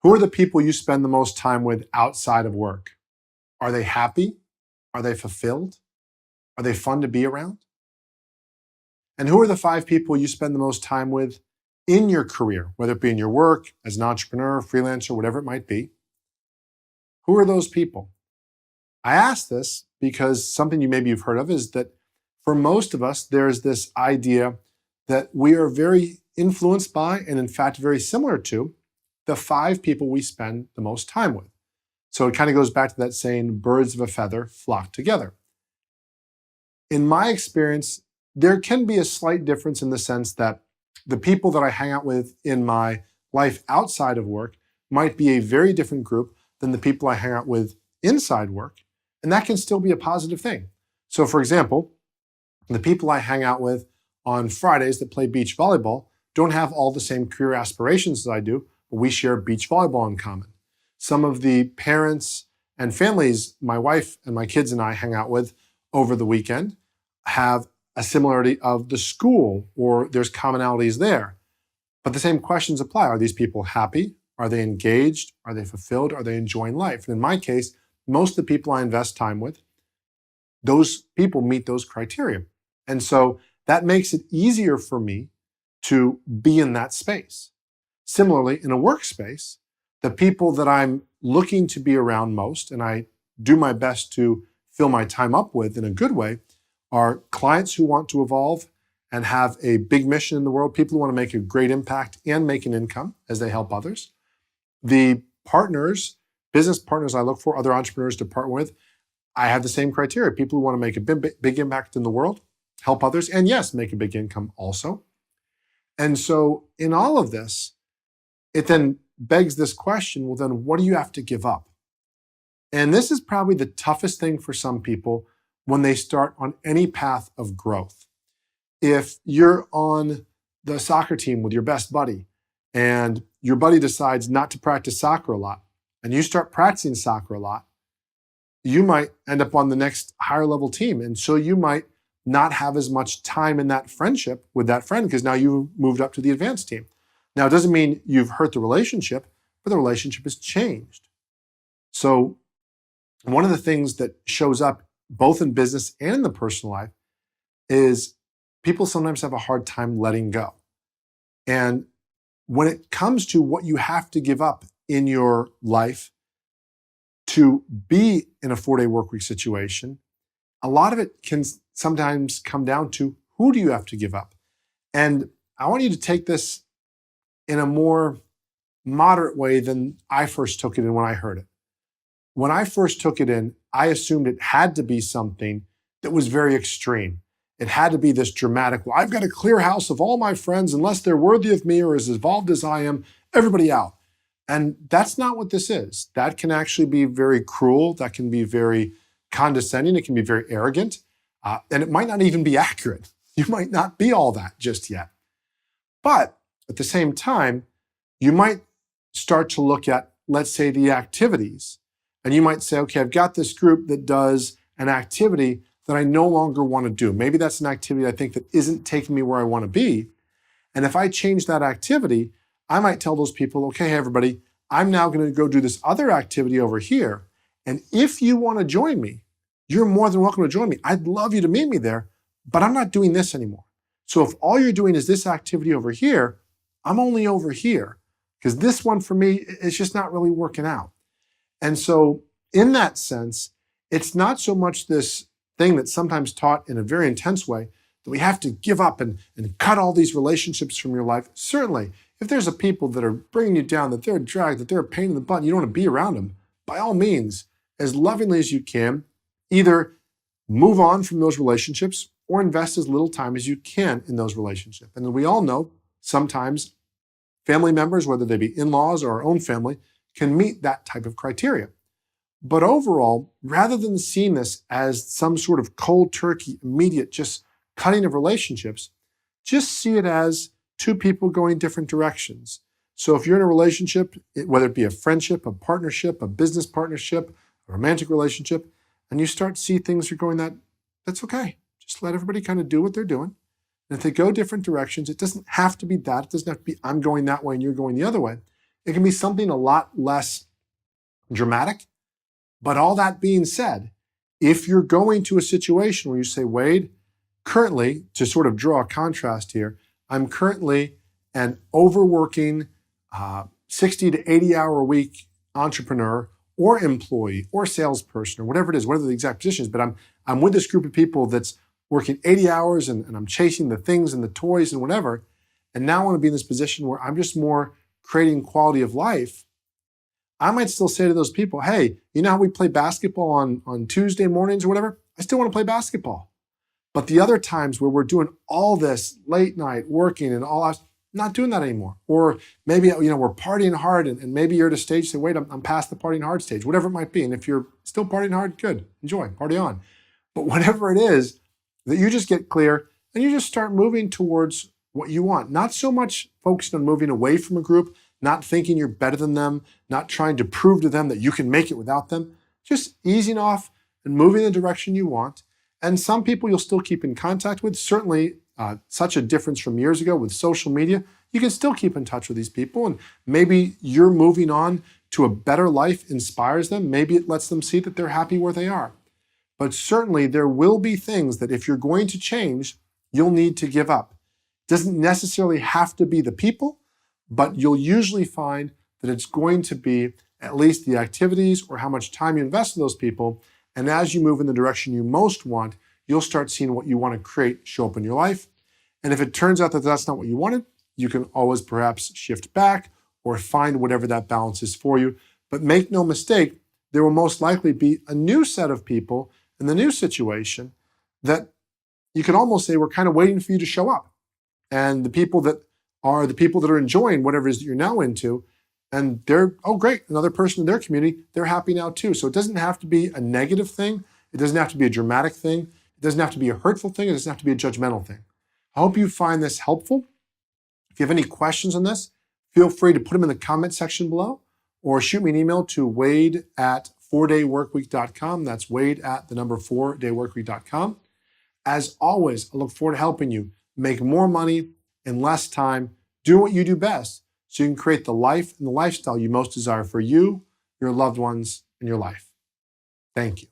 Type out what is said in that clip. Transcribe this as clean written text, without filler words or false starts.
Who are the people you spend the most time with outside of work? Are they happy? Are they fulfilled? Are they fun to be around? And who are the 5 people you spend the most time with in your career, whether it be in your work, as an entrepreneur, freelancer, whatever it might be? Who are those people? I ask this because something maybe you've heard of is that for most of us, there's this idea that we are very influenced by, and in fact, very similar to, the 5 people we spend the most time with. So it kind of goes back to that saying, birds of a feather flock together. In my experience, there can be a slight difference in the sense that the people that I hang out with in my life outside of work might be a very different group than the people I hang out with inside work. And that can still be a positive thing. So for example, the people I hang out with on Fridays that play beach volleyball don't have all the same career aspirations as I do, but we share beach volleyball in common. Some of the parents and families my wife and my kids and I hang out with over the weekend have a similarity of the school, or there's commonalities there. But the same questions apply. Are these people happy? Are they engaged? Are they fulfilled? Are they enjoying life? And in my case, most of the people I invest time with, those people meet those criteria. And so that makes it easier for me to be in that space. Similarly, in a workspace, the people that I'm looking to be around most, and I do my best to fill my time up with in a good way, are clients who want to evolve and have a big mission in the world, people who want to make a great impact and make an income as they help others. The partners, business partners I look for, other entrepreneurs to partner with, I have the same criteria. People who want to make a big impact in the world, help others, and yes, make a big income also. And so in all of this, it then begs this question, well then what do you have to give up? And this is probably the toughest thing for some people when they start on any path of growth. If you're on the soccer team with your best buddy and your buddy decides not to practice soccer a lot and you start practicing soccer a lot, you might end up on the next higher level team. And so you might not have as much time in that friendship with that friend because now you moved up to the advanced team. Now, it doesn't mean you've hurt the relationship, but the relationship has changed. So one of the things that shows up both in business and in the personal life is people sometimes have a hard time letting go. And when it comes to what you have to give up in your life to be in a 4-day work week situation, a lot of it can sometimes come down to who do you have to give up? And I want you to take this in a more moderate way than I first took it in when I heard it. When I first took it in, I assumed it had to be something that was very extreme. It had to be this dramatic, well, I've got a clear house of all my friends, unless they're worthy of me or as evolved as I am, everybody out. And that's not what this is. That can actually be very cruel. That can be very condescending. It can be very arrogant. And it might not even be accurate. You might not be all that just yet. But at the same time, you might start to look at, let's say, the activities. And you might say, okay, I've got this group that does an activity that I no longer want to do. Maybe that's an activity I think that isn't taking me where I want to be. And if I change that activity, I might tell those people, okay, hey, everybody, I'm now going to go do this other activity over here. And if you want to join me, you're more than welcome to join me. I'd love you to meet me there, but I'm not doing this anymore. So if all you're doing is this activity over here, I'm only over here because this one for me, it's just not really working out. And so in that sense, it's not so much this thing that's sometimes taught in a very intense way that we have to give up and cut all these relationships from your life. Certainly, if there's a people that are bringing you down, that they're a drag, that they're a pain in the butt, and you don't want to be around them, by all means, as lovingly as you can, either move on from those relationships or invest as little time as you can in those relationships. And we all know sometimes family members, whether they be in-laws or our own family, can meet that type of criteria. But overall, rather than seeing this as some sort of cold turkey, immediate, just cutting of relationships, just see it as 2 people going different directions. So if you're in a relationship, whether it be a friendship, a partnership, a business partnership, a romantic relationship, and you start to see things are going that's okay. Just let everybody kind of do what they're doing. And if they go different directions, it doesn't have to be that. It doesn't have to be I'm going that way and you're going the other way. It can be something a lot less dramatic. But all that being said, if you're going to a situation where you say, Wade, currently, to sort of draw a contrast here, I'm currently an overworking 60 to 80 hour a week entrepreneur or employee or salesperson or whatever it is, whatever the exact position is, but I'm with this group of people that's working 80 hours and I'm chasing the things and the toys and whatever. And now I want to be in this position where I'm just more creating quality of life. I might still say to those people, hey, you know how we play basketball on Tuesday mornings or whatever? I still want to play basketball. But the other times where we're doing all this late night working and all, I'm not doing that anymore. Or maybe, we're partying hard and maybe you're at a stage, say, wait, I'm past the partying hard stage, whatever it might be. And if you're still partying hard, good, enjoy, party on. But whatever it is, that you just get clear and you just start moving towards what you want. Not so much focused on moving away from a group, not thinking you're better than them, not trying to prove to them that you can make it without them, just easing off and moving in the direction you want. And some people you'll still keep in contact with. Certainly, such a difference from years ago with social media. You can still keep in touch with these people, and maybe you're moving on to a better life inspires them. Maybe it lets them see that they're happy where they are. But certainly, there will be things that if you're going to change, you'll need to give up. It doesn't necessarily have to be the people, but you'll usually find that it's going to be at least the activities or how much time you invest in those people. And as you move in the direction you most want, you'll start seeing what you want to create show up in your life. And if it turns out that that's not what you wanted, you can always perhaps shift back or find whatever that balance is for you. But make no mistake, there will most likely be a new set of people in the new situation that you can almost say we're kind of waiting for you to show up. And the people that are enjoying whatever it is that you're now into, and they're, oh great, another person in their community, they're happy now too. So it doesn't have to be a negative thing. It doesn't have to be a dramatic thing. It doesn't have to be a hurtful thing. It doesn't have to be a judgmental thing. I hope you find this helpful. If you have any questions on this, feel free to put them in the comment section below or shoot me an email to wade@4dayworkweek.com. That's wade@4dayworkweek.com. As always, I look forward to helping you make more money in less time, do what you do best so you can create the life and the lifestyle you most desire for you, your loved ones, and your life. Thank you.